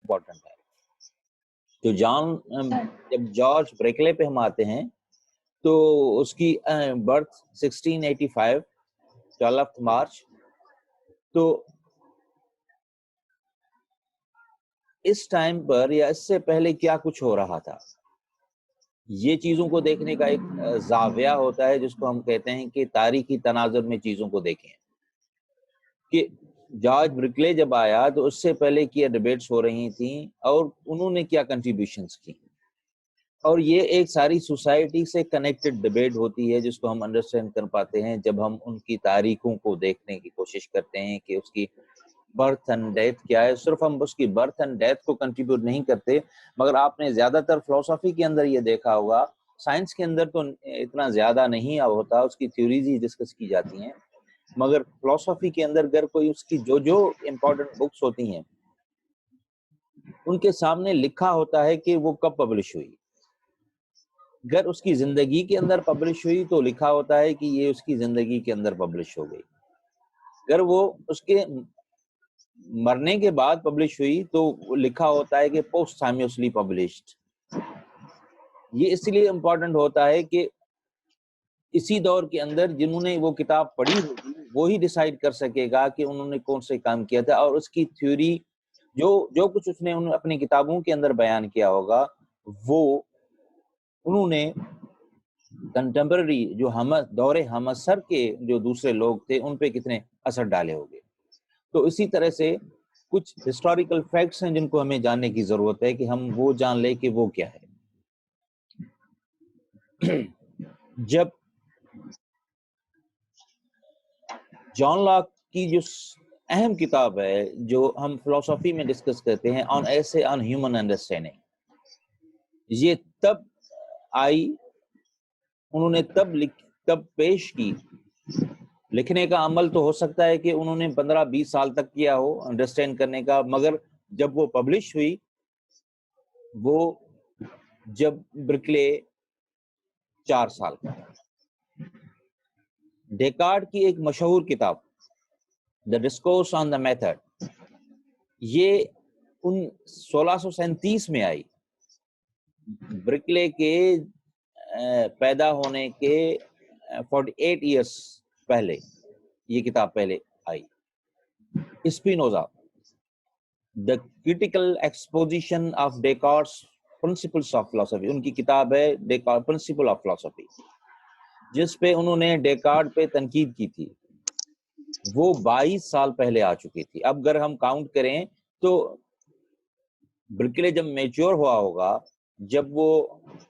Important ہے. تو جب جارج بریکلے پہ ہم آتے ہیں تو اس کی برتھ 1685 12 مارچ. تو اس ٹائم پر یا اس سے پہلے کیا کچھ ہو رہا تھا، یہ چیزوں کو دیکھنے کا ایک زاویہ ہوتا ہے جس کو ہم کہتے ہیں کہ تاریخی تناظر میں چیزوں کو دیکھیں. کہ جارج برکلے جب آیا تو اس سے پہلے کیا ڈیبیٹس ہو رہی تھیں اور انہوں نے کیا کنٹریبیوشنز کی، اور یہ ایک ساری سوسائٹی سے کنیکٹڈ ڈیبیٹ ہوتی ہے جس کو ہم انڈرسٹینڈ کر پاتے ہیں جب ہم ان کی تاریخوں کو دیکھنے کی کوشش کرتے ہیں کہ اس کی برتھ اینڈ ڈیتھ کیا ہے. صرف ہم اس کی برتھ اینڈ ڈیتھ کو کنٹریبیوٹ نہیں کرتے، مگر آپ نے زیادہ تر فلسفی کے اندر یہ دیکھا ہوگا، سائنس کے اندر تو اتنا زیادہ نہیں ہوتا، اس کی تھیوریز ہی ڈسکس کی جاتی ہیں، مگر فلسفی کے اندر اگر کوئی اس کی جو امپورٹنٹ بکس ہوتی ہیں ان کے سامنے لکھا ہوتا ہے کہ وہ کب پبلش ہوئی. اگر اس کی زندگی کے اندر پبلش ہوئی تو لکھا ہوتا ہے کہ یہ اس کی زندگی کے اندر پبلش ہو گئی. اگر وہ اس کے مرنے کے بعد پبلش ہوئی تو لکھا ہوتا ہے کہ پوسٹ سائمیوسلی پبلشڈ. یہ اس لیے امپورٹنٹ ہوتا ہے کہ اسی دور کے اندر جنہوں نے وہ کتاب پڑھی ہوگی وہی ڈیسائیڈ کر سکے گا کہ انہوں نے کون سے کام کیا تھا، اور اس کی تھیوری جو کچھ اس نے اپنی کتابوں کے اندر بیان کیا ہوگا وہ انہوں نے کنٹمپرری جو دور ہم عصر کے جو دوسرے لوگ تھے ان پہ کتنے اثر ڈالے ہوگے. تو اسی طرح سے کچھ ہسٹوریکل فیکٹس ہیں جن کو ہمیں جاننے کی ضرورت ہے کہ ہم وہ جان لیں کہ وہ کیا ہے. جب جان لاک کی جو اہم کتاب ہے جو ہم فلسفی میں ڈسکس کرتے ہیں، آن ایسے آن ہیومن انڈرسٹینڈنگ، یہ تب آئی، انہوں نے تب پیش کی. لکھنے کا عمل تو ہو سکتا ہے کہ انہوں نے 15-20 سال تک کیا ہو انڈرسٹینڈ کرنے کا، مگر جب وہ پبلش ہوئی وہ جب برکلے 4 سال کا. ڈیکارڈ کی ایک مشہور کتاب دا ڈسکورس آن دا میتھڈ، یہ 1637 میں آئی. برکلے کے پیدا ہونے کے 48 ایئرس پہلے یہ کتاب پہلے آئی. Spinoza the critical exposition of Descartes principles of philosophy, ان کی کتاب ہے ڈیکارڈ پرنسپل آف فلسفی، جس پہ انہوں نے ڈیکارڈ پہ تنقید کی تھی. وہ 22 سال پہلے آ چکی تھی. اب اگر ہم کاؤنٹ کریں تو برکلے جب میچور ہوا ہوگا، جب وہ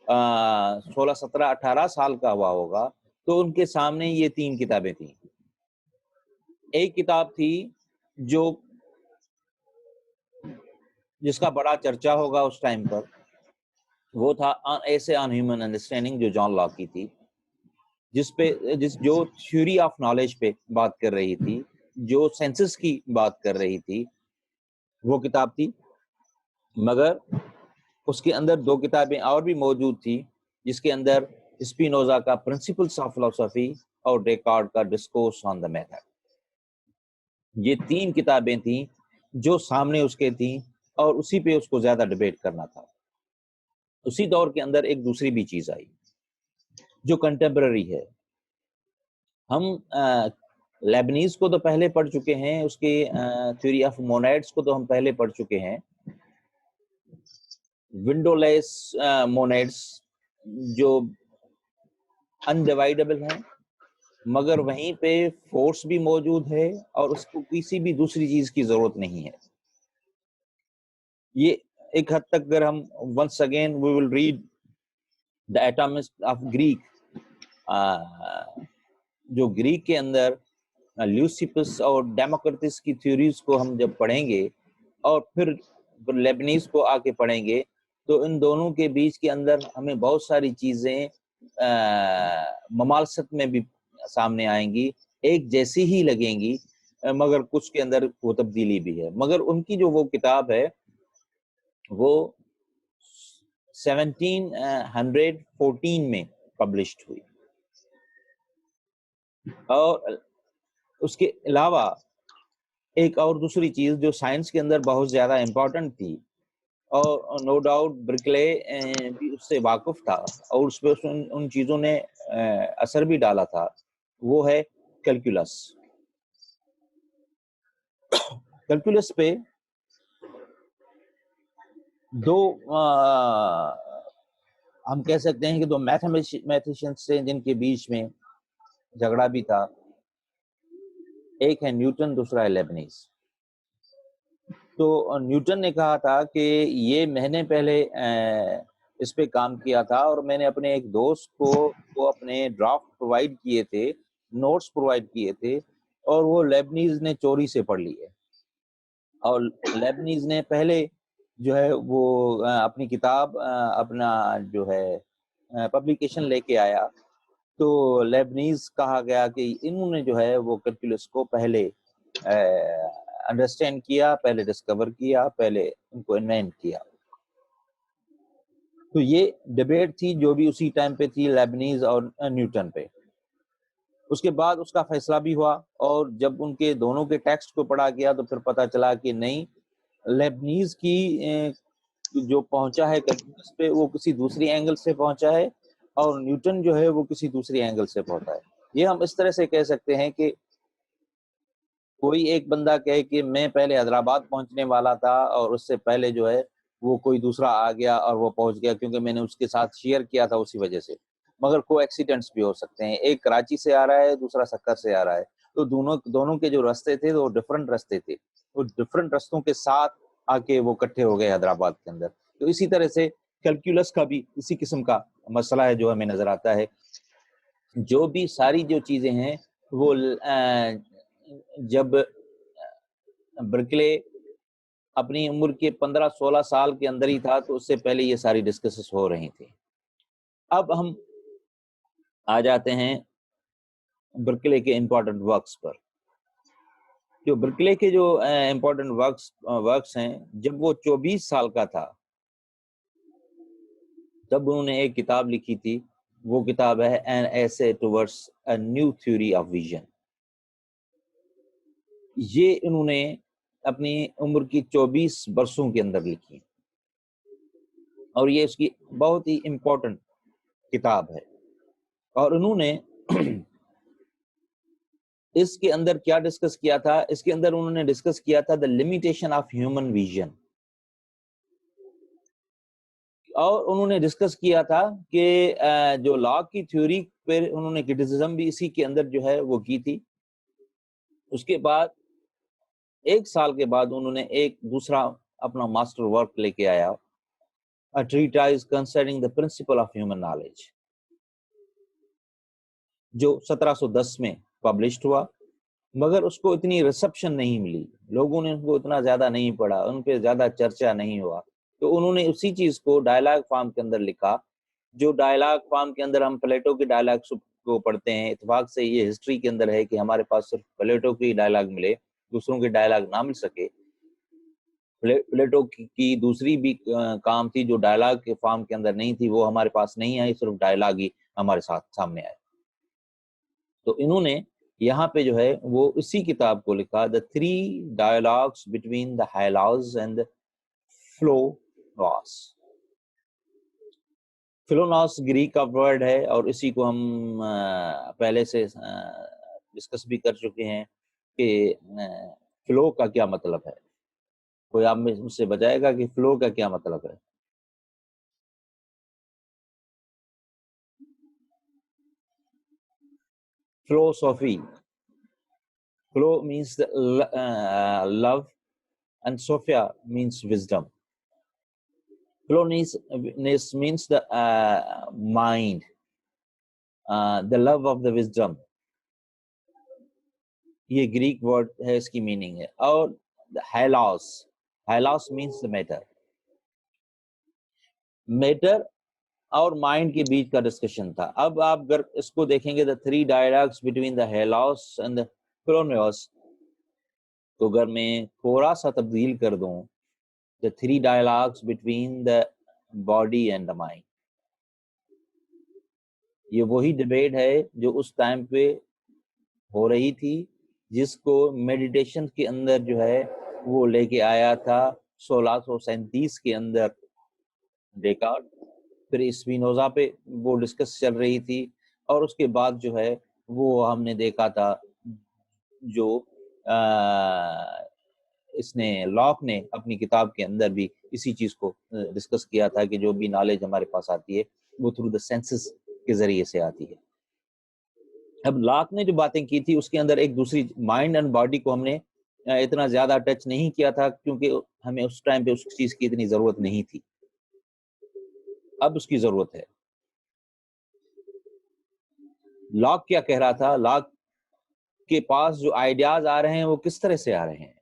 16 17 18 سال کا ہوا ہوگا تو ان کے سامنے یہ 3 کتابیں تھیں. ایک کتاب تھی جس کا بڑا چرچا ہوگا اس ٹائم پر، وہ تھا ایسے آن ہیومن انڈرسٹینڈنگ جو جان لاک کی تھی، جو تھیوری آف نالج پہ بات کر رہی تھی، جو سینسس کی بات کر رہی تھی، وہ کتاب تھی. مگر اس کے اندر 2 کتابیں اور بھی موجود تھی جس کے اندر اسپینوزا کا پرنسپلس آف فلسفی اور ڈیکارڈ کا ڈسکورس آن دا میتھڈ. یہ 3 کتابیں تھیں جو سامنے اس کے تھیں اور اسی پہ اس کو زیادہ ڈیبیٹ کرنا تھا. اسی دور کے اندر ایک دوسری بھی چیز آئی جو کنٹمپرری ہے. ہم لیبنیز کو تو پہلے پڑھ چکے ہیں، اس کے تھیوری آف مونیڈس کو تو ہم پہلے پڑھ چکے ہیں، ونڈو لیس مونیڈس جو انڈیوائڈیبل ہیں، مگر وہیں پہ فورس بھی موجود ہے اور اس کو کسی بھی دوسری چیز کی ضرورت نہیں ہے. یہ ایک حد تک اگر ہم once again we will read the atomist of Greek, جو گریک کے اندر لیوسیپس اور ڈیموکرٹس کی تھیوریز کو ہم جب پڑھیں گے اور پھر لیبنیز کو آ کے پڑھیں گے تو ان دونوں کے بیچ کے اندر ہمیں بہت ساری چیزیں ممالست میں بھی سامنے آئیں گی، ایک جیسی ہی لگیں گی، مگر کچھ کے اندر وہ تبدیلی بھی ہے. مگر ان کی جو وہ کتاب ہے وہ 1714 میں پبلشڈ ہوئی. اور اس کے علاوہ ایک اور دوسری چیز جو سائنس کے اندر بہت زیادہ امپورٹنٹ تھی اور نو ڈاؤٹ برکلے بھی اس سے واقف تھا اور اس پہ ان چیزوں نے اثر بھی ڈالا تھا. وہ ہے کیلکولس. کیلکولس پہ دو ہم کہہ سکتے ہیں کہ دو میتھمیٹیشینس تھے جن کے بیچ میں جھگڑا بھی تھا. ایک ہے نیوٹن, دوسرا ہے لیبنیز. تو نیوٹن نے کہا تھا کہ یہ میں نے پہلے اس پہ کام کیا تھا اور میں نے اپنے ایک دوست کو وہ اپنے ڈرافٹ پرووائڈ کیے تھے, نوٹس پرووائڈ کیے تھے, اور وہ لیبنیز نے چوری سے پڑھ لیے. اور لیبنیز نے پہلے جو ہے وہ اپنی کتاب اپنا جو ہے پبلیکیشن لے کے آیا. تو لیبنیز کہا گیا کہ انہوں نے جو ہے وہ کیلکولس کو پہلے انڈرسٹینڈ کیا, پہلے ڈسکور کیا, پہلے ان کو انوینٹ کیا. تو یہ ڈبیٹ تھی جو بھی اسی ٹائم پہ تھی لیبنیز اور نیوٹن پہ. اس کے بعد اس کا فیصلہ بھی ہوا, اور جب ان کے دونوں کے ٹیکسٹ کو پڑھا گیا تو پھر پتہ چلا کہ نہیں, لیبنیز کی جو پہنچا ہے کیلکولس پہ وہ کسی دوسری اینگل سے پہنچا ہے, اور نیوٹن جو ہے وہ کسی دوسری اینگل سے پہنچا ہے. یہ ہم اس طرح سے کہہ سکتے ہیں کہ کوئی ایک بندہ کہے کہ میں پہلے حیدرآباد پہنچنے والا تھا اور اس سے پہلے جو ہے وہ کوئی دوسرا آ گیا اور وہ پہنچ گیا کیونکہ میں نے اس کے ساتھ شیئر کیا تھا اسی وجہ سے. مگر کو ایکسیڈنٹس بھی ہو سکتے ہیں, ایک کراچی سے آ رہا ہے, دوسرا سکر سے آ رہا ہے, تو دونوں کے جو رستے تھے وہ ڈفرنٹ رستے تھے, وہ ڈفرنٹ رستوں کے ساتھ آ کے وہ اکٹھے ہو گئے حیدرآباد کے اندر. تو اسی طرح سے کیلکولس کا بھی اسی قسم کا مسئلہ ہے جو ہمیں نظر آتا ہے. جو بھی ساری جو چیزیں ہیں وہ جب برکلے اپنی عمر کے 15-16 سال کے اندر ہی تھا تو اس سے پہلے یہ ساری ڈسکسز ہو رہی تھی. اب ہم آ جاتے ہیں برکلے کے امپورٹنٹ ورکس پر. جو برکلے کے جو امپورٹنٹ ورکس ہیں, جب وہ 24 سال کا تھا تب انہوں نے ایک کتاب لکھی تھی, وہ کتاب ہے An Essay Towards a New Theory of Vision. یہ انہوں نے اپنی عمر کی 24 برسوں کے اندر لکھی, اور یہ اس کی بہت ہی امپورٹنٹ کتاب ہے. اور انہوں نے اس کے اندر کیا ڈسکس کیا تھا, اس کے اندر انہوں نے ڈسکس کیا تھا the limitation of human vision. اور انہوں نے ڈسکس کیا تھا کہ جو لا کی تھیوری پر انہوں نے کرٹیسزم بھی اسی کے اندر جو ہے وہ کی تھی. اس کے بعد 1 سال کے بعد انہوں نے ایک دوسرا اپنا ماسٹر ورک لے کے آیا, A Treatise Concerning the Principle of Human Knowledge, جو 1710 میں پبلشڈ ہوا. مگر اس کو اتنی ریسپشن نہیں ملی, لوگوں نے ان کو اتنا زیادہ نہیں پڑھا, ان پہ زیادہ چرچا نہیں ہوا. تو انہوں نے اسی چیز کو ڈائلاگ فارم کے اندر لکھا, جو ڈائلاگ فارم کے اندر ہم پلیٹو کے ڈائلاگس کو پڑھتے ہیں. اتفاق سے یہ ہسٹری کے اندر ہے کہ ہمارے پاس صرف پلیٹو کی ڈائلاگ ملے, دوسروں کے ڈائلاگ نہ مل سکے. پلیٹو کی دوسری بھی کام تھی جو ڈائلاگ کے فارم کے اندر نہیں تھی, وہ ہمارے پاس نہیں آئی, صرف ڈائلاگ ہی ہمارے ساتھ سامنے آئے. تو انہوں نے یہاں پہ جو ہے وہ اسی کتاب کو لکھا, The Three Dialogues Between the Hylas and Philonous. Philonous Greek کا ورڈ ہے, اور اسی کو ہم پہلے سے ڈسکس بھی کر چکے ہیں کہ فلو کا کیا مطلب ہے. کوئی آپ میں مجھ سے بتائے گا کہ فلو کا کیا مطلب ہے؟ Philosophy. Flu means love and Sophia means wisdom. Flowness means the mind, the love of the wisdom. یہ گریک ورڈ ہے, اس کی میننگ ہے. اور ہیلاس means the میٹر اور مائنڈ کے بیچ کا ڈسکشن تھا. اب آپ اگر اس کو دیکھیں گے, the three dialogues between the Hellas and the Philonos, تو اگر میں تھوڑا سا تبدیل کر دوں, the three dialogues between the body and the mind, یہ وہی ڈبیٹ ہے جو اس ٹائم پہ ہو رہی تھی, جس کو میڈیٹیشن کے اندر جو ہے وہ لے کے آیا تھا 1637 کے اندر ڈیکارٹ، پھر اسپینوزا پہ وہ ڈسکس چل رہی تھی، اور اس کے بعد جو ہے وہ ہم نے دیکھا تھا جو اس نے لاک نے اپنی کتاب کے اندر بھی اسی چیز کو ڈسکس کیا تھا کہ جو بھی نالج ہمارے پاس آتی ہے وہ تھرو دا سینسز کے ذریعے سے آتی ہے۔ اب لاک نے جو باتیں کی تھی اس کے اندر ایک دوسری مائنڈ اینڈ باڈی کو ہم نے اتنا زیادہ ٹچ نہیں کیا تھا، کیونکہ ہمیں اس ٹائم پہ اس چیز کی اتنی ضرورت نہیں تھی، اب اس کی ضرورت ہے۔ لاک کیا کہہ رہا تھا؟ لاک کے پاس جو آئیڈیاز آ رہے ہیں وہ کس طرح سے آ رہے ہیں؟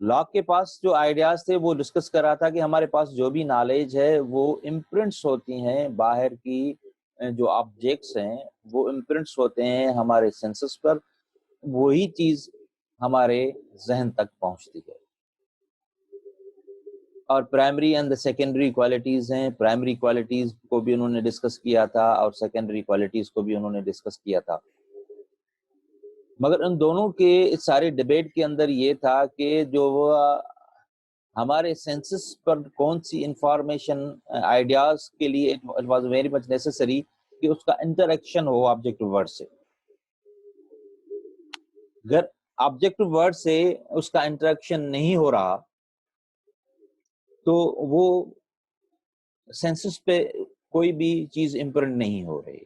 لاک کے پاس جو آئیڈیاز تھے وہ ڈسکس کر رہا تھا کہ ہمارے پاس جو بھی نالج ہے وہ امپرنٹس ہوتی ہیں، باہر کی جو آبجیکٹس ہیں وہ امپرنٹس ہوتے ہیں ہمارے سینسز پر، وہی چیز ہمارے ذہن تک پہنچتی ہے۔ اور پرائمری اینڈ سیکنڈری کوالٹیز ہیں، پرائمری کوالٹیز کو بھی انہوں نے ڈسکس کیا تھا اور سیکنڈری کوالٹیز کو بھی انہوں نے ڈسکس کیا تھا۔ مگر ان دونوں کے اس سارے ڈیبیٹ کے اندر یہ تھا کہ جو ہمارے سینسز پر کون سی انفارمیشن آئیڈیاز کے لیے it was very much necessary کہ اس کا انٹریکشن ہو آبجیکٹو ورڈ سے۔ اگر آبجیکٹو ورڈ سے اس کا انٹریکشن نہیں ہو رہا تو وہ سینسز پہ کوئی بھی چیز امپرنٹ نہیں ہو رہی،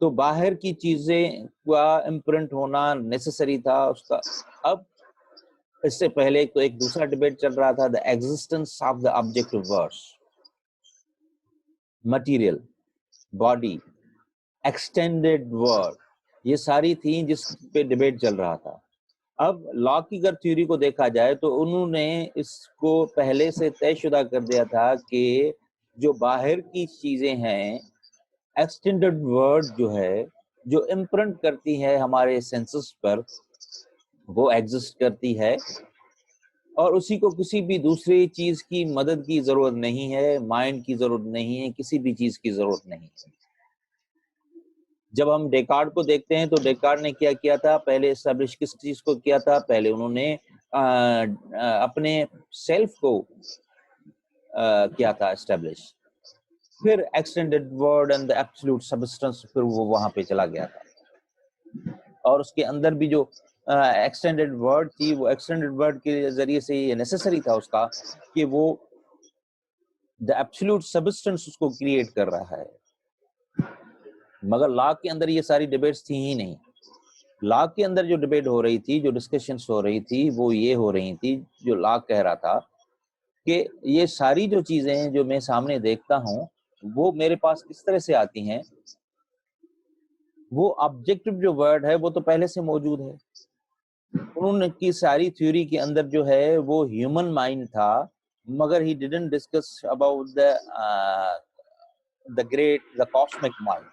تو باہر کی چیزیں کا امپرنٹ ہونا نیسسری تھا اس کا۔ اب اس سے پہلے تو ایک دوسرا ڈیبیٹ چل رہا تھا، the existence of the objective words, material, body, extended word, یہ ساری تھیں جس پہ ڈیبیٹ چل رہا تھا۔ اب لاک کی اگر تھیوری کو دیکھا جائے تو انہوں نے اس کو پہلے سے طے شدہ کر دیا تھا کہ جو باہر کی چیزیں ہیں، ایکسٹینڈیڈ ورڈ جو ہے جو امپرنٹ کرتی ہے ہمارے سینسز پر، وہ ایگزسٹ کرتی ہے، اور اسی کو کسی بھی دوسری چیز کی مدد کی ضرورت نہیں ہے، مائنڈ کی ضرورت نہیں ہے، کسی بھی چیز کی ضرورت نہیں ہے۔ جب ہم ڈیکارٹ کو دیکھتے ہیں تو ڈیکارٹ نے کیا کیا تھا؟ پہلے اسٹیبلش کس چیز کو کیا تھا؟ پہلے انہوں نے اپنے سیلف کو کیا تھا اسٹیبلش، پھر extended word and absolute substance, پھر وہ وہاں پہ چلا گیا تھا، اور اس کے اندر بھی جو ایکسٹینڈیڈ ورڈ تھی، وہ ایکسٹینڈیڈ ورڈ کے ذریعے سے یہ نیسسری تھا اس کا کہ وہ دا ایبسولوٹ سبسٹنس اس کو کریٹ کر رہا ہے۔ مگر لاک کے اندر یہ ساری ڈیبیٹس تھی ہی نہیں۔ لاک کے اندر جو ڈیبیٹ ہو رہی تھی، جو ڈسکشنس ہو رہی تھی، وہ یہ ہو رہی تھی، جو لاک کہہ رہا تھا کہ یہ ساری جو چیزیں جو میں سامنے دیکھتا ہوں وہ میرے پاس کس طرح سے آتی ہیں، وہ آبجیکٹو جو ورڈ ہے وہ تو پہلے سے موجود ہے۔ انہوں نے کی ساری تھیوری کے اندر جو ہے وہ ہیومن مائنڈ تھا، مگر he didn't discuss about the great the cosmic mind,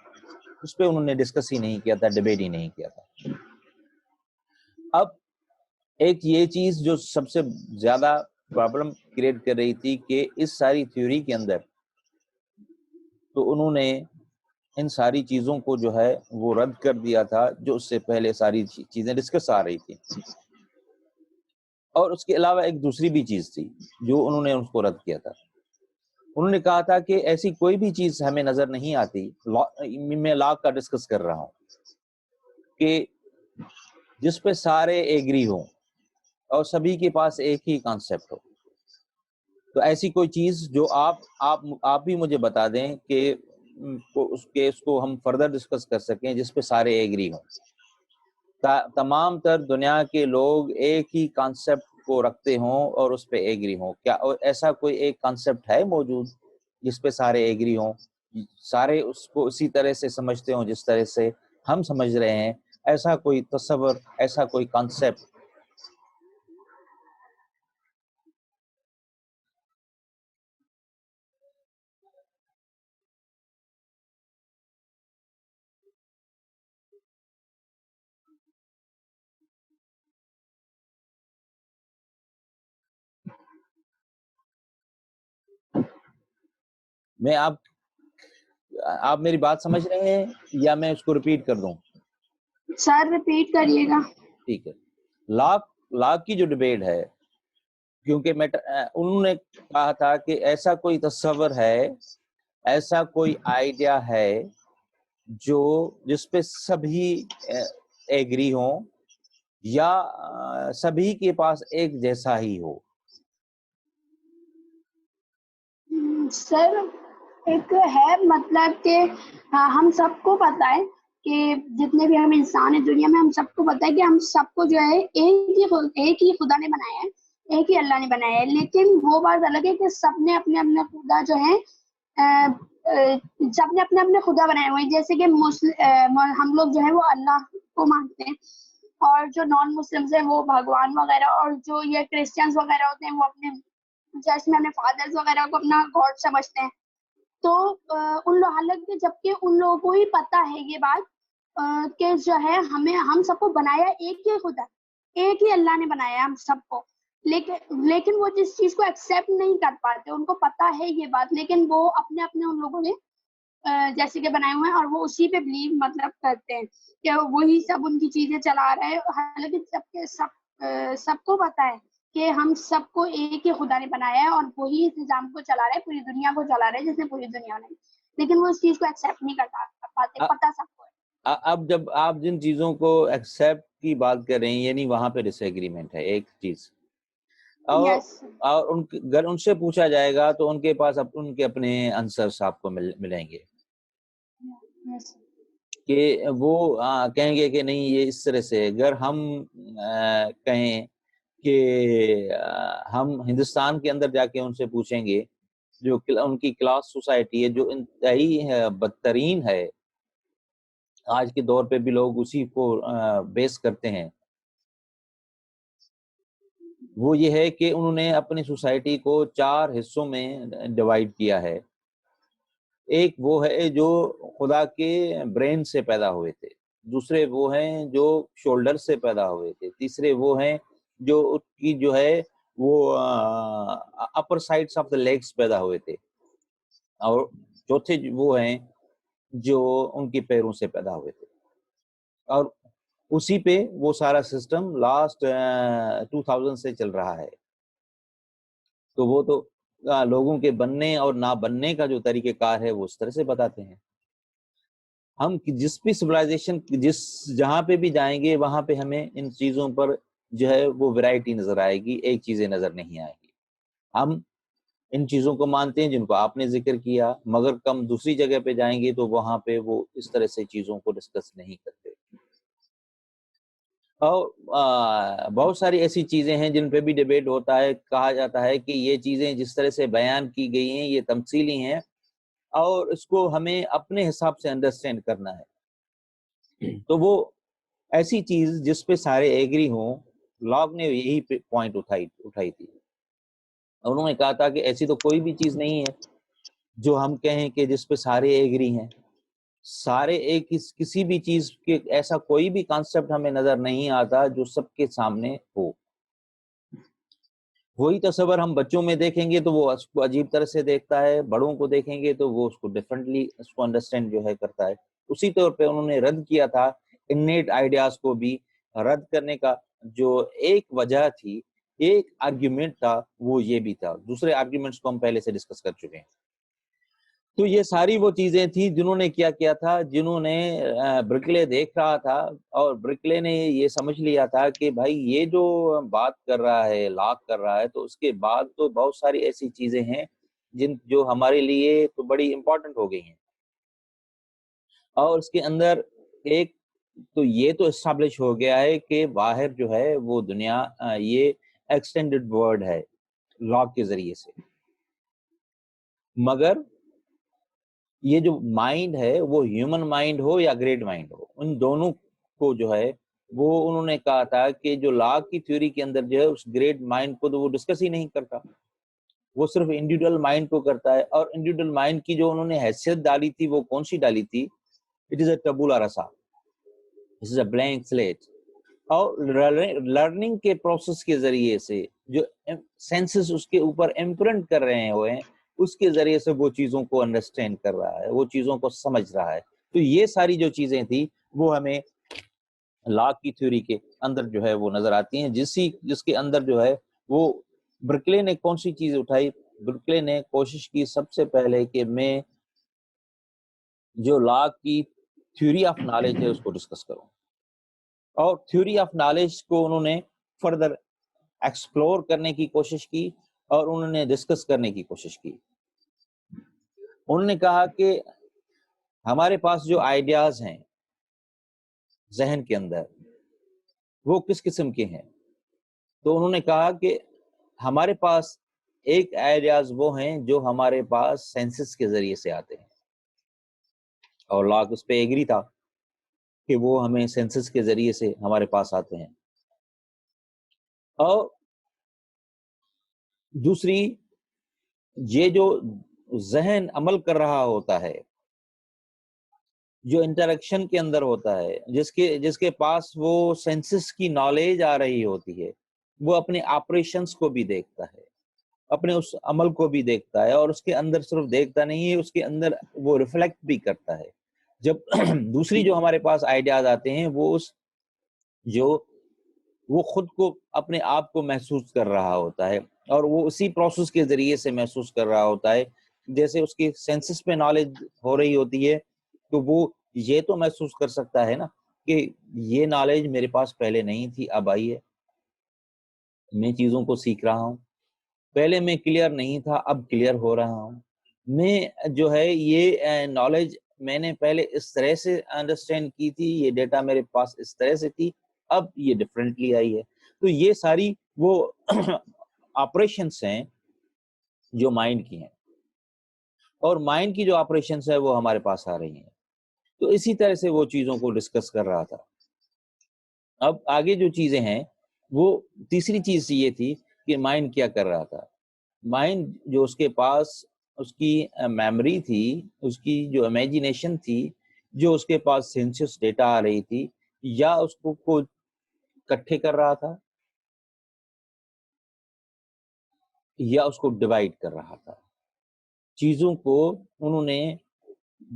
اس پہ انہوں نے ڈسکس ہی نہیں کیا تھا، ڈیبیٹ ہی نہیں کیا تھا۔ اب ایک یہ چیز جو سب سے زیادہ پرابلم کریٹ کر رہی تھی کہ اس ساری تھیوری کے اندر تو انہوں نے ان ساری چیزوں کو جو ہے وہ رد کر دیا تھا جو اس سے پہلے ساری چیزیں ڈسکس آ رہی تھی، اور اس کے علاوہ ایک دوسری بھی چیز تھی جو انہوں نے اس کو رد کیا تھا۔ انہوں نے کہا تھا کہ ایسی کوئی بھی چیز ہمیں نظر نہیں آتی، میں لاک کا ڈسکس کر رہا ہوں، کہ جس پہ سارے ایگری ہوں اور سبھی کے پاس ایک ہی کانسیپٹ ہو۔ تو ایسی کوئی چیز جو آپ بھی مجھے بتا دیں کہ اس کو ہم فردر ڈسکس کر سکیں جس پہ سارے ایگری ہوں، تمام تر دنیا کے لوگ ایک ہی کانسیپٹ کو رکھتے ہوں اور اس پہ ایگری ہوں۔ کیا ایسا کوئی ایک کانسیپٹ ہے موجود جس پہ سارے ایگری ہوں، سارے اس کو اسی طرح سے سمجھتے ہوں جس طرح سے ہم سمجھ رہے ہیں؟ ایسا کوئی تصور، ایسا کوئی کانسیپٹ؟ میں آپ میری بات سمجھ رہے ہیں یا میں اس کو ریپیٹ کر دوں؟ سر ریپیٹ کریے گا۔ ٹھیک ہے۔ لاک کی جو ڈیبیٹ ہے کیونکہ انہوں نے کہا تھا کہ ایسا کوئی تصور ہے، ایسا کوئی آئیڈیا ہے جو جس پہ سبھی ایگری ہوں یا سبھی کے پاس ایک جیسا ہی ہو. سر ایک ہے مطلب کہ ہم سب کو پتا ہے کہ جتنے بھی ہم انسان ہیں دنیا میں، ہم سب کو پتا ہے کہ ہم سب کو جو ہے ایک ہی خدا نے بنایا ہے، ایک ہی اللہ نے بنایا ہے. لیکن وہ بات الگ ہے کہ سب نے اپنے اپنے خدا جو ہے سب نے اپنے اپنے خدا بنائے ہوئے ہیں. جیسے کہ ہم لوگ جو ہے وہ اللہ کو مانتے ہیں، اور جو نان مسلمز ہیں وہ بھگوان وغیرہ، اور جو یہ کرسچنز وغیرہ ہوتے ہیں وہ اپنے چرچ میں اپنے فادرز وغیرہ کو اپنا گاڈ سمجھتے ہیں. تو ان لوگ حالانکہ جبکہ ان لوگوں کو ہی پتا ہے یہ بات کہ جو ہے ہم سب کو بنایا ایک ہی خدا، ایک ہی اللہ نے بنایا ہم سب کو. لیکن وہ جس چیز کو ایکسیپٹ نہیں کر پاتے، ان کو پتا ہے یہ بات، لیکن وہ اپنے اپنے ان لوگوں نے جیسے کہ بنائے ہوئے ہیں، اور وہ اسی پہ بلیو مطلب کرتے ہیں کہ وہی سب ان کی چیزیں چلا رہا ہے. حالانکہ سب کو پتا ہے کہ ہم سب کو ایک ہی خدا نے بنایا ہے، اور وہی نظام کو چلا رہا ہے، پوری دنیا کو چلا رہا ہے، جس نے پوری دنیا نے. لیکن وہ اس چیز کو ایکسیپٹ نہیں کر پاتے، پتا سب کو ہے. اب جب آپ جن چیزوں کو ایکسیپٹ کی بات کر رہے ہیں، یعنی وہاں پہ ڈس ایگریمنٹ ہے ایک چیز، اور اگر ان سے پوچھا جائے گا تو ان کے پاس ان کے اپنے آنسرز آپ کو ملیں گے کہ وہ کہیں گے کہ نہیں یہ اس طرح سے. اگر ہم کہیں کہ ہم ہندوستان کے اندر جا کے ان سے پوچھیں گے، جو ان کی کلاس سوسائٹی ہے جو انتہائی بدترین ہے، آج کے دور پہ بھی لوگ اسی کو بیس کرتے ہیں، وہ یہ ہے کہ انہوں نے اپنی سوسائٹی کو 4 حصوں میں ڈیوائیڈ کیا ہے. ایک وہ ہے جو خدا کے برین سے پیدا ہوئے تھے، دوسرے وہ ہیں جو شولڈر سے پیدا ہوئے تھے، تیسرے وہ ہیں جو ان کی جو ہے وہ اپر سائڈس آف دا لیگس پیدا ہوئے تھے، اور چوتھے وہ ہیں جو ان کے پیروں سے پیدا ہوئے تھے. اور اسی پہ وہ سارا سسٹم لاسٹ 2000 سے چل رہا ہے. تو وہ تو لوگوں کے بننے اور نہ بننے کا جو طریقہ کار ہے وہ اس طرح سے بتاتے ہیں. ہم جس بھی سویلائزیشن جہاں پہ بھی جائیں گے وہاں پہ ہمیں ان چیزوں پر جو ہے وہ ویرائٹی نظر آئے گی، ایک چیزیں نظر نہیں آئے گی. ہم ان چیزوں کو مانتے ہیں جن کو آپ نے ذکر کیا، مگر کم دوسری جگہ پہ جائیں گے تو وہاں پہ وہ اس طرح سے چیزوں کو ڈسکس نہیں کرتے. اور بہت ساری ایسی چیزیں ہیں جن پہ بھی ڈیبیٹ ہوتا ہے، کہا جاتا ہے کہ یہ چیزیں جس طرح سے بیان کی گئی ہیں یہ تمثیلی ہیں، اور اس کو ہمیں اپنے حساب سے انڈرسٹینڈ کرنا ہے. تو وہ ایسی چیز جس پہ سارے ایگری ہوں، لاگ نے یہی پوائنٹ اٹھائی تھی. انہوں نے کہا تھا کہ ایسی تو کوئی بھی چیز نہیں ہے جو ہم کہیں کہ جس پہ سارے ایگری ہیں. سارے ایک کسی بھی چیز کے ایسا کوئی بھی کانسیپٹ ہمیں نظر نہیں آتا جو سب کے سامنے ہو. وہی تصور ہم بچوں میں دیکھیں گے تو وہ اس کو عجیب طرح سے دیکھتا ہے، بڑوں کو دیکھیں گے تو وہ اس کو ڈفرینٹلی اس کو انڈرسٹینڈ جو ہے کرتا ہے. اسی طور پہ انہوں نے رد کیا تھا انیٹ آئیڈیاز کو بھی. رد کرنے کا جو ایک وجہ تھی، ایک آرگیومنٹ تھا، وہ یہ بھی تھا. دوسرے آرگیومنٹس کو ہم پہلے سے ڈسکس کر چکے ہیں. تو یہ ساری وہ چیزیں تھیں جنہوں نے کیا تھا، جنہوں نے برکلے دیکھ رہا تھا، اور برکلے نے یہ سمجھ لیا تھا کہ بھائی یہ جو بات کر رہا ہے، لاک کر رہا ہے، تو اس کے بعد تو بہت ساری ایسی چیزیں ہیں جو ہمارے لیے تو بڑی امپورٹنٹ ہو گئی ہیں. اور اس کے اندر ایک تو یہ تو اسٹیبلش ہو گیا ہے کہ باہر جو ہے وہ دنیا یہ ایکسٹینڈڈ ورلڈ ہے لاک کے ذریعے سے. مگر یہ جو مائنڈ ہے وہ ہیومن مائنڈ ہو یا گریٹ مائنڈ ہو، ان دونوں کو جو ہے وہ انہوں نے کہا تھا کہ جو لا کی تھیوری کے اندر جو ہے اس گریٹ مائنڈ کو تو وہ ڈسکس ہی نہیں کرتا، وہ صرف انڈیویڈول مائنڈ کو کرتا ہے. اور انڈیویڈول مائنڈ کی جو انہوں نے حیثیت ڈالی تھی وہ کون سی ڈالی تھی؟ اٹ از اے ٹبولا رسا، it is a blank slate. اور لرننگ کے پروسیس کے ذریعے سے جو سینسز اس کے اوپر امپرنٹ کر رہے ہوئے ہیں، اس کے ذریعے سے وہ چیزوں کو انڈرسٹینڈ کر رہا ہے، وہ چیزوں کو سمجھ رہا ہے. تو یہ ساری جو چیزیں تھیں وہ ہمیں لا کی تھیوری کے اندر جو ہے وہ نظر آتی ہیں، جس کے اندر جو ہے وہ برکلے نے کون سی چیز اٹھائی؟ برکلے نے کوشش کی سب سے پہلے کہ میں جو لا کی تھیوری آف نالج ہے اس کو ڈسکس کروں، اور تھیوری آف نالج کو انہوں نے فردر ایکسپلور کرنے کی کوشش کی اور انہوں نے ڈسکس کرنے کی کوشش کی۔ انہوں نے کہا کہ ہمارے پاس جو آئیڈیاز ہیں ذہن کے اندر وہ کس قسم کے ہیں، تو انہوں نے کہا کہ ہمارے پاس ایک آئیڈیاز وہ ہیں جو ہمارے پاس سینسز کے ذریعے سے آتے ہیں، اور لاک اس پہ ایگری تھا کہ وہ ہمیں سینسز کے ذریعے سے ہمارے پاس آتے ہیں۔ اور دوسری، یہ جو ذہن عمل کر رہا ہوتا ہے، جو انٹریکشن کے اندر ہوتا ہے، جس کے پاس وہ سینسز کی نالج آ رہی ہوتی ہے، وہ اپنے آپریشنز کو بھی دیکھتا ہے، اپنے اس عمل کو بھی دیکھتا ہے، اور اس کے اندر صرف دیکھتا نہیں ہے، اس کے اندر وہ ریفلیکٹ بھی کرتا ہے۔ جب دوسری جو ہمارے پاس آئیڈیاز آتے ہیں وہ خود کو اپنے آپ کو محسوس کر رہا ہوتا ہے، اور وہ اسی پروسیس کے ذریعے سے محسوس کر رہا ہوتا ہے، جیسے اس کی سینسز پہ نالج ہو رہی ہوتی ہے، تو وہ یہ تو محسوس کر سکتا ہے نا کہ یہ نالج میرے پاس پہلے نہیں تھی، اب آئی ہے، میں چیزوں کو سیکھ رہا ہوں، پہلے میں کلیئر نہیں تھا، اب کلیئر ہو رہا ہوں، میں جو ہے یہ نالج میں نے پہلے اس طرح سے انڈرسٹینڈ کی تھی، یہ ڈیٹا میرے پاس اس طرح سے تھی، اب یہ ڈفرینٹلی آئی ہے۔ تو یہ ساری وہ آپریشنس ہیں جو مائنڈ کی ہیں، اور مائنڈ کی جو آپریشنس ہے وہ ہمارے پاس آ رہی ہیں۔ تو اسی طرح سے وہ چیزوں کو ڈسکس کر رہا تھا۔ اب آگے جو چیزیں ہیں، وہ تیسری چیز یہ تھی کہ مائنڈ کیا کر رہا تھا۔ مائنڈ جو اس کے پاس اس کی میموری تھی، اس کی جو امیجینیشن تھی، جو اس کے پاس سینسس ڈیٹا آ رہی تھی، یا اس کو اکٹھے کر رہا تھا یا اس کو ڈیوائڈ کر رہا تھا، چیزوں کو انہوں نے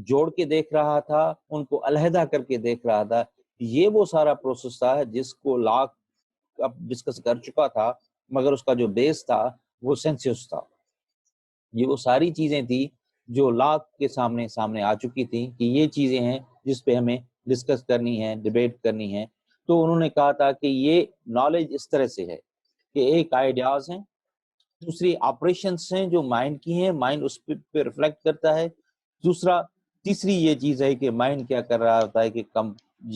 جوڑ کے دیکھ رہا تھا، ان کو علیحدہ کر کے دیکھ رہا تھا۔ یہ وہ سارا پروسیس تھا جس کو لاک اب ڈسکس کر چکا تھا، مگر اس کا جو بیس تھا وہ سینسس تھا۔ یہ وہ ساری چیزیں تھی جو لاک کے سامنے آ چکی تھی کہ یہ چیزیں ہیں جس پہ ہمیں ڈسکس کرنی ہے، ڈیبیٹ کرنی ہے۔ تو انہوں نے کہا تھا کہ یہ نالج اس طرح سے ہے کہ ایک آئیڈیاز ہیں، دوسری آپریشنس ہیں جو مائنڈ کی ہیں، مائنڈ اس پہ ریفلیکٹ کرتا ہے۔ تیسری یہ چیز ہے کہ مائنڈ کیا کر رہا ہوتا ہے کہ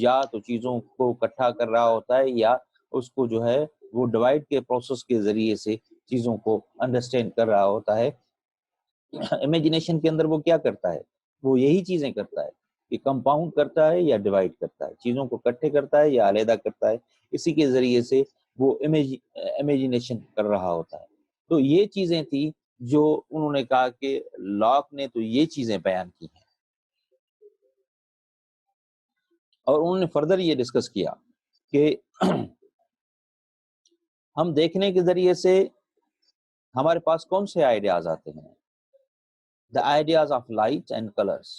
یا تو چیزوں کو اکٹھا کر رہا ہوتا ہے، یا اس کو جو ہے وہ ڈیوائڈ کے پروسیس کے ذریعے سے چیزوں کو انڈرسٹینڈ کر رہا ہوتا ہے۔ امیجنیشن کے اندر وہ کیا کرتا ہے؟ وہ یہی چیزیں کرتا ہے کہ کمپاؤنڈ کرتا ہے یا ڈیوائڈ کرتا ہے، چیزوں کو اکٹھے کرتا ہے یا علیحدہ کرتا ہے، اسی کے ذریعے سے وہ امیجنیشن کر رہا ہوتا ہے۔ تو یہ چیزیں تھی جو انہوں نے کہا کہ لاک نے تو یہ چیزیں بیان کی ہیں، اور انہوں نے فردر یہ ڈسکس کیا کہ ہم دیکھنے کے ذریعے سے ہمارے پاس کون سے آئیڈیاز آتے ہیں؟ the ideas of light and colors۔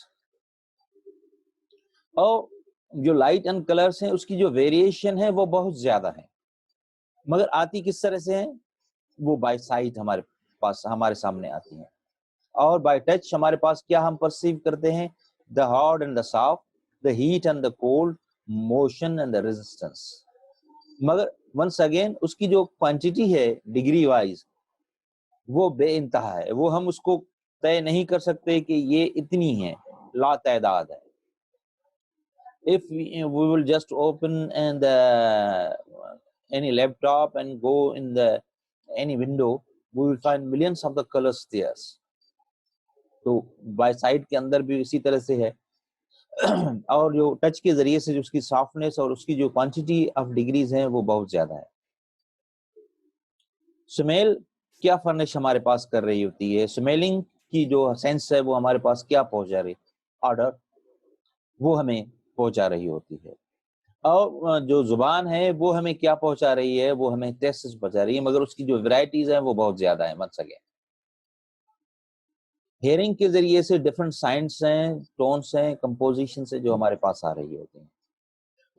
اور جو لائٹ اینڈ کلرز ہیں اس کی جو ویریشن ہے وہ بہت زیادہ ہے، مگر آتی کس طرح سے ہیں؟ وہ بائی سائٹ ہمارے سامنے آتی ہیں، اور بائی ٹچ ہمارے پاس کیا ہم پرسیو کرتے ہیں؟ the hard and the soft، the heat and the cold، motion and the resistance۔ مگر ونس اگین اس کی جو کوانٹٹی ہے ڈگری وائز وہ بے انتہا ہے، وہ ہم اس کو طے نہیں کر سکتے کہ یہ اتنی ہے، لا تعداد ہے۔ if we will just open and any laptop and go in the any window, we will find millions of the colors there۔ تو بائی سائٹ کے اندر بھی اسی طرح سے ہے، اور جو ٹچ کے ذریعے سے جو اس کی سافٹنیس اور اس کی جو کوانٹٹی آف ڈگریز ہیں وہ بہت زیادہ ہے۔ سمیل کیا فرنش ہمارے پاس کر رہی ہوتی ہے؟ سمیلنگ کی جو سینس ہے وہ ہمارے پاس کیا پہنچا رہی؟ آرڈر وہ ہمیں پہنچا رہی ہوتی ہے، اور جو زبان ہے وہ ہمیں کیا پہنچا رہی ہے؟ وہ ہمیں ٹیسٹ پہنچا رہی ہے، مگر اس کی جو ورائٹیز ہیں وہ بہت زیادہ ہیں۔ مت سکے ہیئرنگ کے ذریعے سے ڈفرنٹ سائنس ہیں، ٹونس ہیں، کمپوزیشن سے جو ہمارے پاس آ رہی ہوتی ہیں۔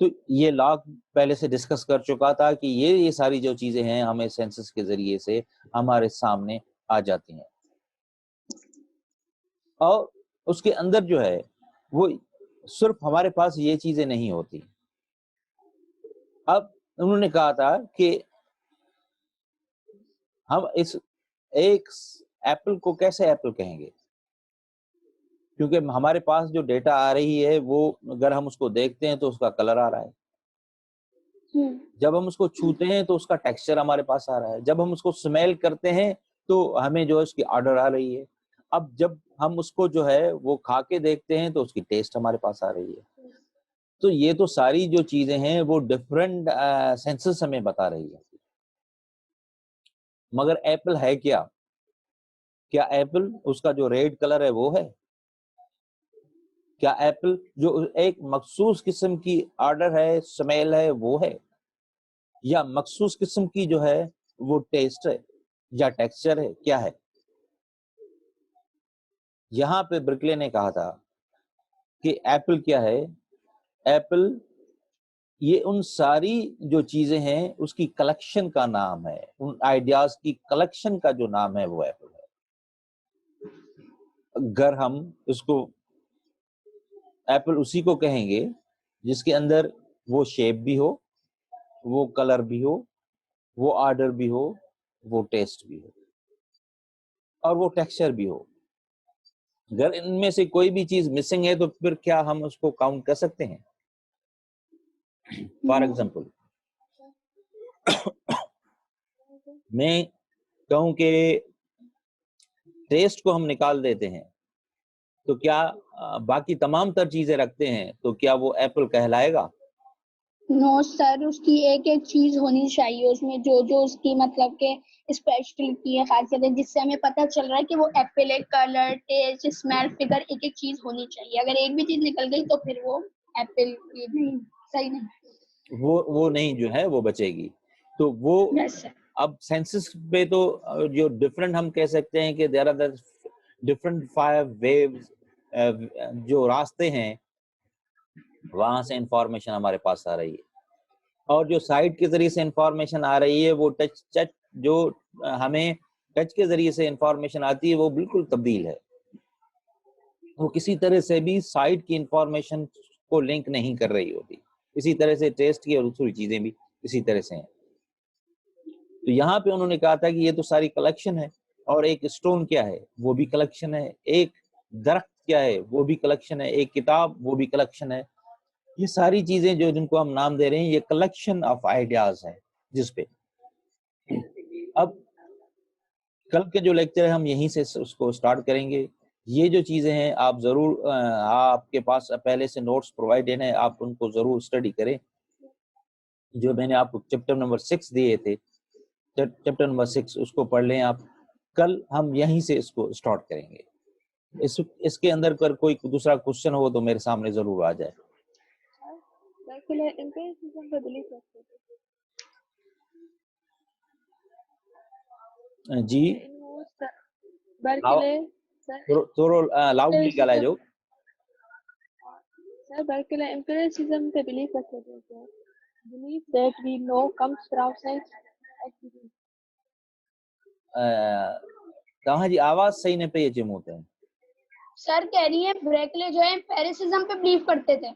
تو یہ لا پہلے سے ڈسکس کر چکا تھا کہ یہ ساری جو چیزیں ہیں ہمیں سینسس کے ذریعے سے ہمارے سامنے آ جاتی ہیں، اور اس کے اندر جو ہے وہ صرف ہمارے پاس یہ چیزیں نہیں ہوتی. اب انہوں نے کہا تھا کہ ہم اس ایک ایپل کو کیسے ایپل کہیں گے، کیونکہ ہمارے پاس جو ڈیٹا آ رہی ہے وہ اگر ہم اس کو دیکھتے ہیں تو اس کا کلر آ رہا ہے، جب ہم اس کو چھوتے ہیں تو اس کا ٹیکسچر ہمارے پاس آ رہا ہے، جب ہم اس کو اسمیل کرتے ہیں تو ہمیں جو ہے اس کی آرڈر آ رہی ہے، اب جب ہم اس کو جو ہے وہ کھا کے دیکھتے ہیں تو اس کی ٹیسٹ ہمارے پاس آ رہی ہے. تو یہ تو ساری جو چیزیں ہیں وہ ڈفرینٹ سینسز ہمیں بتا رہی ہے. مگر ایپل ہے کیا ایپل اس کا جو ریڈ کلر ہے وہ ہے؟ کیا ایپل جو ایک مخصوص قسم کی آرڈر ہے، سمیل ہے، وہ ہے؟ یا مخصوص قسم کی جو ہے وہ ٹیسٹ ہے یا ٹیکسچر ہے؟ کیا ہے؟ یہاں پہ برکلے نے کہا تھا کہ ایپل کیا ہے؟ ایپل یہ ان ساری جو چیزیں ہیں اس کی کلیکشن کا نام ہے، ان آئیڈیاز کی کلیکشن کا جو نام ہے وہ ایپل ہے. اگر ہم اس کو ایپل اسی کو کہیں گے جس کے اندر وہ شیپ بھی ہو، وہ کلر بھی ہو، وہ آرڈر بھی ہو، وہ ٹیسٹ بھی ہو، اور وہ ٹیکسچر بھی ہو. اگر ان میں سے کوئی بھی چیز مسنگ ہے تو پھر کیا ہم اس کو کاؤنٹ کر سکتے ہیں؟ فار ایگزامپل میں کہوں کہ ٹیسٹ کو ہم نکال دیتے ہیں تو کیا باقی تمام تر چیزیں رکھتے ہیں تو کیا وہ ایپل کہلائے گا؟ نو سر، اس کی ایک ایک چیز ہونی چاہیے اس میں، جو اس کی مطلب کہ اسپیشلٹی ہے، خاصیت ہے، جس سے ہمیں پتہ چل رہا ہے کہ وہ ایپل ہے. کلر، ٹیسٹ، اسمیل، فگر، ایک ایک چیز ہونی چاہیے. اگر ایک بھی چیز نکل گئی تو پھر وہ ایپل کی نہیں، صحیح نہیں، وہ نہیں جو ہے وہ بچے گی. تو وہ یس سر. اب سینسس پہ تو جو ڈفرنٹ ہم کہہ سکتے ہیں کہ دیر آر ڈفرنٹ 5 ویوز، جو راستے ہیں وہاں سے انفارمیشن ہمارے پاس آ رہی ہے، اور جو سائٹ کے ذریعے سے انفارمیشن آ رہی ہے وہ ٹچ جو ہمیں ٹچ کے ذریعے سے انفارمیشن آتی ہے وہ بالکل تبدیل ہے، وہ کسی طرح سے بھی سائٹ کی انفارمیشن کو لنک نہیں کر رہی ہوتی. اسی طرح سے ٹیسٹ کی اور دوسری چیزیں بھی اسی طرح سے ہیں. تو یہاں پہ انہوں نے کہا تھا کہ یہ تو ساری کلیکشن ہے، اور ایک اسٹون کیا ہے وہ بھی کلیکشن ہے، ایک درخت کیا ہے وہ بھی کلیکشن ہے، ایک کتاب وہ بھی کلیکشن ہے. یہ ساری چیزیں جو جن کو ہم نام دے رہے ہیں یہ کلیکشن آف آئیڈیاز ہیں جس پہ اب کل کے جو لیکچر ہے ہم یہیں سے اس کو سٹارٹ کریں گے. یہ جو چیزیں ہیں آپ ضرور آپ کے پاس پہلے سے نوٹس پرووائڈڈ ہیں، آپ ان کو ضرور اسٹڈی کریں. جو میں نے آپ کو چیپٹر نمبر 6 دیے تھے، چیپٹر نمبر 6 اس کو پڑھ لیں آپ. کل ہم یہیں سے اس کو سٹارٹ کریں گے. اس کے اندر پر کوئی دوسرا کوشچن ہو تو میرے سامنے ضرور آ جائے. جی لاؤڈلی گلائے جو سر برکلے امپیریسزم پہ بلیف رکھتے تھے. Belief that we know comes from sense experience. کہاں جی آواز صحیح نہیں پہ یہ چم ہوتے ہیں. سر کہہ رہی ہیں بریکلے جو ہے پیرسزم پہ بلیف کرتے تھے.